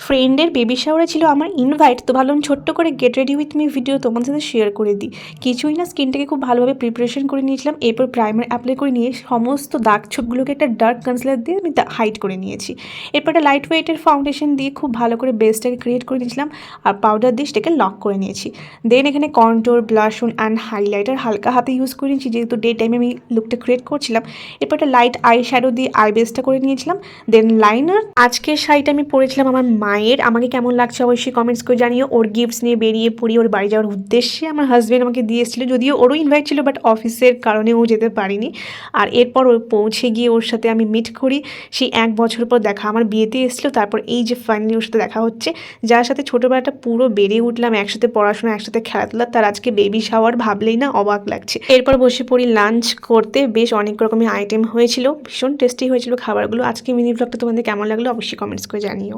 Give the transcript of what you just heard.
ফ্রেন্ডের বেবি শাওয়ারে ছিল আমার ইনভাইট, তো ভাবলাম ছোট্ট করে get ready with me video তোমাদের সাথে শেয়ার করে দিই। কিছুই না, স্কিনটাকে খুব ভালোভাবে প্রিপারেশন করে নিয়েছিলাম। এরপর প্রাইমার অ্যাপ্লাই করে নিয়ে সমস্ত দাগ ছোপগুলোকে একটা ডার্ক কনসিলার দিয়ে আমি হাইড করে নিয়েছি। এরপর একটা লাইট ওয়েটের ফাউন্ডেশন দিয়ে খুব ভালো করে বেসটাকে ক্রিয়েট করে নিয়েছিলাম আর পাউডার দিয়ে সেটাকে লক করে নিয়েছি। দেন এখানে কন্ট্রোর, ব্লাশন অ্যান্ড হাইলাইটার হালকা হাতে ইউজ করে নিয়েছি, যেহেতু ডে টাইমে আমি লুকটা ক্রিয়েট করছিলাম। এরপর একটা লাইট আই শ্যাডো দিয়ে আই বেসটা করে নিয়েছিলাম। দেন লাইনার। আজকের শাড়িটা আমি পরেছিলাম আমার মায়ের। আমাকে কেমন লাগছে অবশ্যই কমেন্টস করে জানিও। ওর গিফটস নিয়ে বেরিয়ে পড়ি ওর বাড়ি যাওয়ার উদ্দেশ্যে। আমার হাজব্যান্ড আমাকে দিয়ে এসেছিলো, যদিও ওরও ইনভাইট ছিল, বাট অফিসের কারণে ও যেতে পারিনি। আর এরপর ও পৌঁছে গিয়ে ওর সাথে আমি মিট করি। সেই 1 বছর পর দেখা, আমার বিয়েতে এসেছিলো, তারপর এই যে ফাইনালি ওর সাথে দেখা হচ্ছে, যার সাথে ছোটোবেলাটা পুরো বেড়ে উঠলাম, একসাথে পড়াশোনা, একসাথে খেলাধুলা, তার আজকে বেবি শাওয়ার, ভাবলেই না অবাক লাগছে। এরপর বসে পড়ি লাঞ্চ করতে। বেশ অনেক রকমের আইটেম হয়েছিল, ভীষণ টেস্টি হয়েছিল খাবারগুলো। আজকে মিনি ব্লগটা তোমাদের কেমন লাগলো অবশ্যই কমেন্টস করে জানিও।